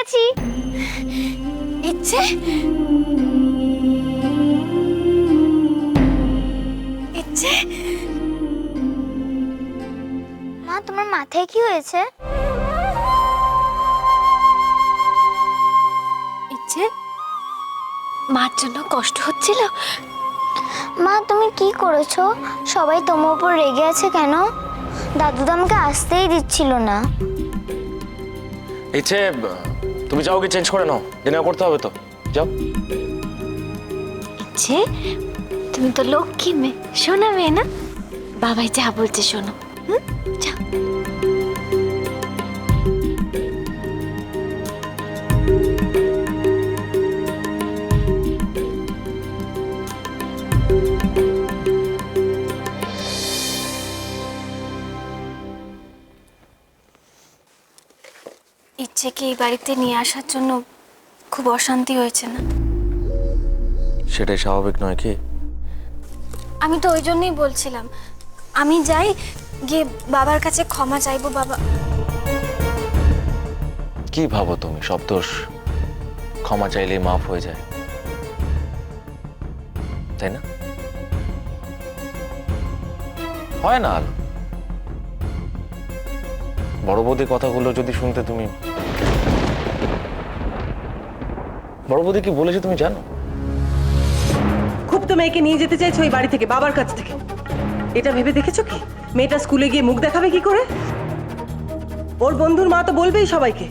গেছি। ইচ্ছে ইচ্ছে মা, তোমার মাথায় কি হয়েছে? ইচ্ছে মার জন্য কষ্ট হচ্ছিল? মা, তুমি কি করেছো? সবাই তোমার উপর রেগে আছে কেন? দাদু তো আমাকে আসতেই দিচ্ছিল না। ইচ্ছে, তুমি যাও, কি চেঞ্জ করে নাও, ডিনার করতে হবে তো, যাও। ইচ্ছে তুমি তো লক্ষ্মী মেয়ে, শোনা মেয়ে না? বাবাই যা বলছে শোনো। যাও। ইচ্ছেকে এই বাড়িতে নিয়ে আসার জন্য খুব অশান্তি হয়েছে না? সেটাই স্বাভাবিক নয় কি? আমি তো ওই জন্যই বলছিলাম আমি যাই, গিয়ে বাবার কাছে ক্ষমা চাইবো। বাবা কি ভাবো তুমি, সব দোষ ক্ষমা চাইলেই মাফ হয়ে যায়, তাই না? হয় না। আর বড় বৌদির কথাগুলো যদি শুনতে তুমি, বড় বৌদি কি বলেছে তুমি জানো? খুব তো মেয়েকে নিয়ে যেতে চাইছো ওই বাড়ি থেকে, বাবার কাছ থেকে। এটা ভেবে দেখেছো কি মেয়েটা স্কুলে গিয়ে মুখ দেখাবে কি করে? ওর বন্ধুর মা তো বলবেই সবাইকে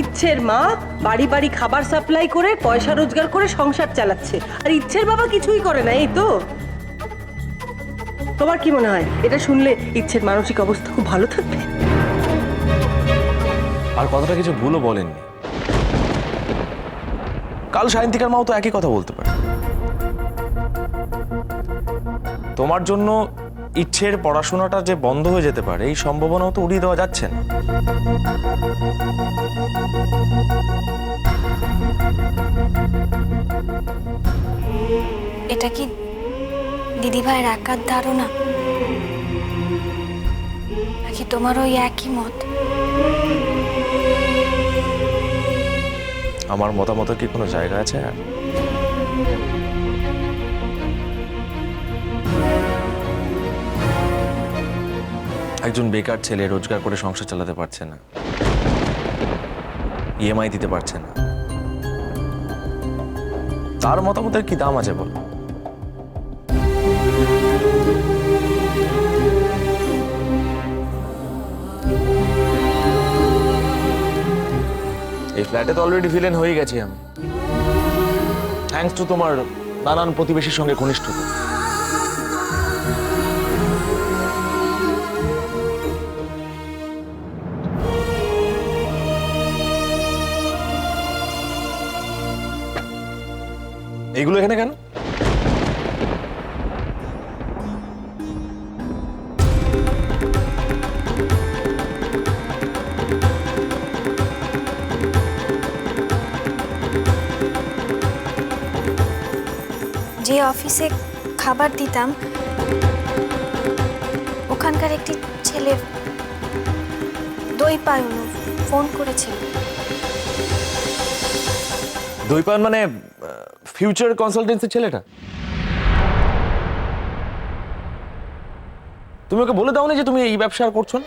ইচ্ছের মা বাড়ি বাড়ি খাবার সাপ্লাই করে পয়সা রোজগার করে সংসার চালাচ্ছে, আর ইচ্ছের বাবা কিছুই করে না। এই তো, তোমার কি মনে হয় এটা শুনলে ইচ্ছের মানসিক অবস্থা খুব ভালো থাকবে? আর কথাটা কিছু ভুলও বলেননি। কাল সায়ন্তিকার মাও তো একই কথা বলতে পারে। তোমার জন্য ইচ্ছের পড়াশোনাটা যে বন্ধ হয়ে যেতে পারে এই সম্ভাবনাও তো উড়িয়ে দেওয়া যাচ্ছে না। এটা কি দিদিভাইয়ের একার ধারণা, নাকি তোমার ওই একই মত? আমার মতামতের কি কোনো জায়গা আছে? একজন বেকার ছেলে রোজগার করে সংসার চালাতে পারছে না, ইএমআই দিতে পারছে না, তার মতামতের কি দাম আছে বল? এই ফ্ল্যাটে তো অলরেডি ভিলেন হয়ে গেছি আমি, থ্যাঙ্কস টু তোমার নানান প্রতিবেশীর সঙ্গে ঘনিষ্ঠতা। এইগুলো এখানে কেন? যে অফিসে খাবার দিতাম ওখানকার একটি ছেলে দৈপায়ন ফোন করেছিল। দৈপায়ন মানে ফিউচার কনসালটেন্সির ছেলেটা? তুমি ওকে বলে দাওনি যে তুমি এই ব্যবসা আর করছো না?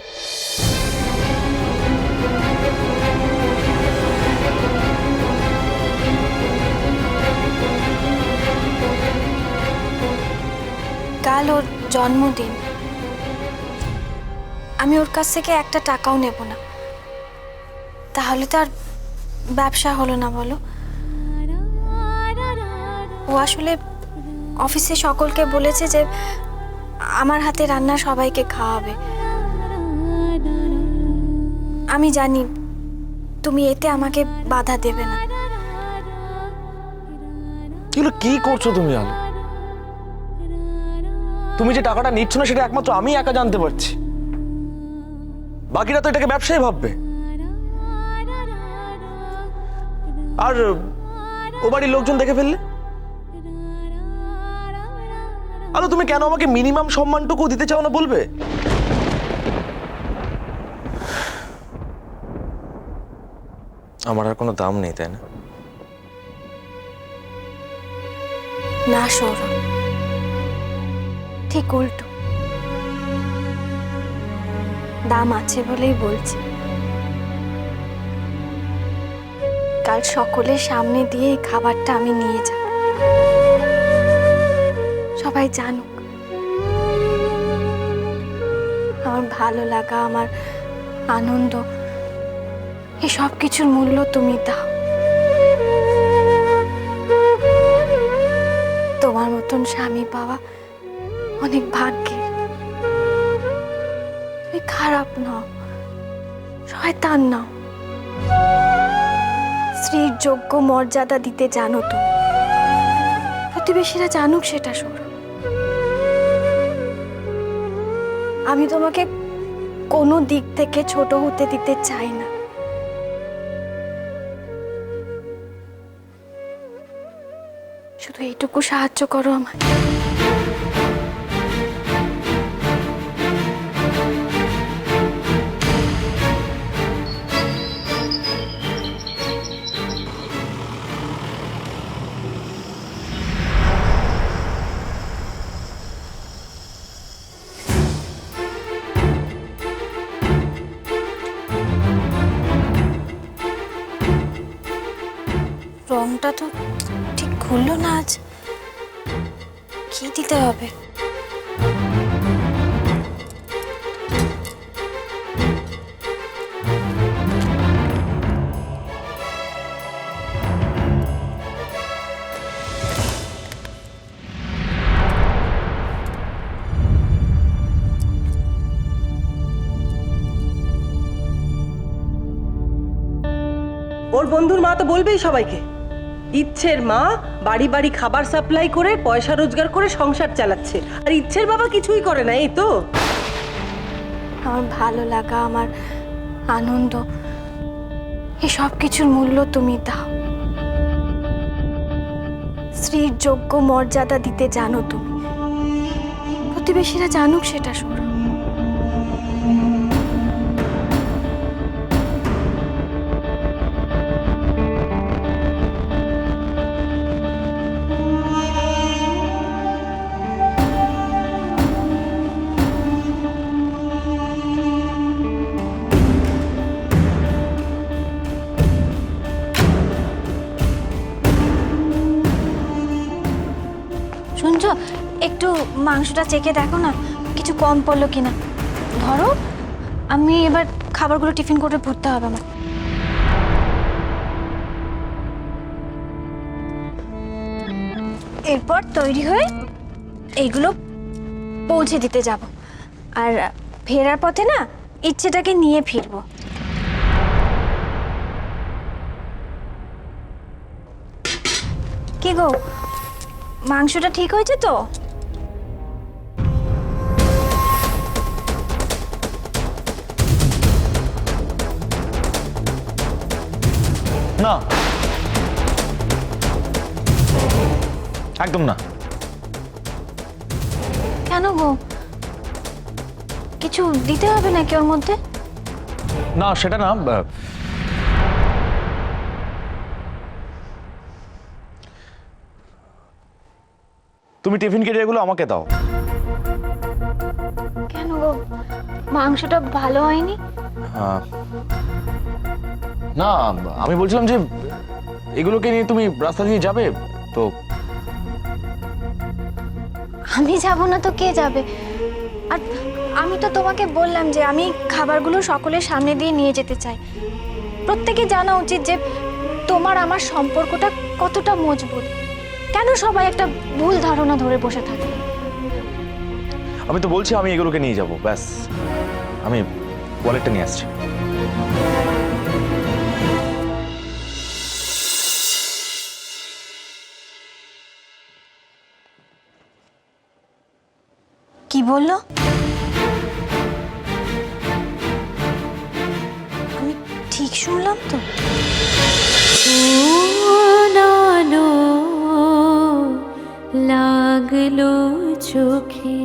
কাল ওর জন্মদিন, আমি ওর কাছ থেকে একটা টাকাও নেব না। তাহলে তো আর ব্যবসা হলো না বলো? ও আসলে অফিসে সকলকে বলেছে যে আমার হাতে রান্না সবাইকে খাওয়াবে। আমি জানি তুমি এতে আমাকে বাধা দেবে না। এগুলো কি করছো তুমি আলো? তুমি যে টাকাটা নিচ্ছ না সেটা একমাত্র আমি একা জানতে পারছি, বাকিরা তো এটাকে ব্যবসায়ী ভাববে। আর ও বাড়ির লোকজন দেখে ফেললে? আলো, তুমি কেন আমাকে মিনিমাম সম্মানটুকু দিতে চাও না বলবে? আমার আর কোনো দাম নেই, তাই না? না সৌরভ, ঠিক উল্টো, দাম আছে বলেই বলছি। কাল সকলের সামনে দিয়ে এই খাবারটা আমি নিয়ে যাব, সবাই জানুক আমার ভালো লাগা, আমার আনন্দ, এই সব কিছুর মূল্য তুমি দাও। তোমার মতন স্বামী পাওয়া অনেক ভাগ্যের। তুমি খারাপ নও, শয়তান নও, স্ত্রীর যোগ্য মর্যাদা দিতে জানো তুমি। প্রতিবেশীরা জানুক সেটা সৌরভ। আমি তোমাকে কোনো দিক থেকে ছোট হতে দিতে চাই না। শুধু এইটুকু সাহায্য করো আমায়। রংটা তো ঠিক খুললো না আজ, কি দিতে হবে? ওর বন্ধুর মা তো বলবেই সবাইকে, ইচ্ছের মা বাড়ি বাড়ি খাবার সাপ্লাই করে পয়সা রোজগার করে সংসার চালাচ্ছে, আর ইচ্ছের বাবা কিছুই করে না। এই তো আমার ভালো লাগা, আমার আনন্দ, এই সব কিছুর মূল্য তুমি দাও। স্ত্রীর যোগ্য মর্যাদা দিতে জানো তুমি। প্রতিবেশীরা জানুক সেটা সৌরভ। শুনছো, একটু মাংসটা চেখে দেখো না, কিছু কম পড়লো কিনা। ধরো, আমি এবার খাবারগুলো টিফিন করে ভরতে হবে আমার। এরপর তৈরি হয়ে এইগুলো পৌঁছে দিতে যাব, আর ফেরার পথে না ইচ্ছেটাকে নিয়ে ফিরবো। কি গো, মাংসটা ঠিক হয়েছে তো? না, একদম না। কেন গো, কিছু দিতে হবে নাকি ওর মধ্যে? না, সেটা না। তুমি টিফিন কেটে এগুলো আমাকে দাও। কেন গো, মাংসটা ভালো হয়নি? না, আমি বলছিলাম যে এগুলোকে নিয়ে তুমি রাস্তা দিয়ে যাবে তো। আমি যাব না তো কে যাবে? আর আমি তো তোমাকে বললাম যে আমি খাবারগুলো সকলের সামনে দিয়ে নিয়ে যেতে চাই। প্রত্যেকে জানা উচিত যে তোমার আমার সম্পর্কটা কতটা মজবুত। কেন সবাই একটা ভুল ধারণা ধরে বসে থাকে? আমি তো বলছি আমি এগুলোকে নিয়ে যাব, ব্যাস। আমি ওয়ালেটটা নিয়ে আসছি। কি বললো? আমি ঠিক শুনলাম তো? লাগলো চোখে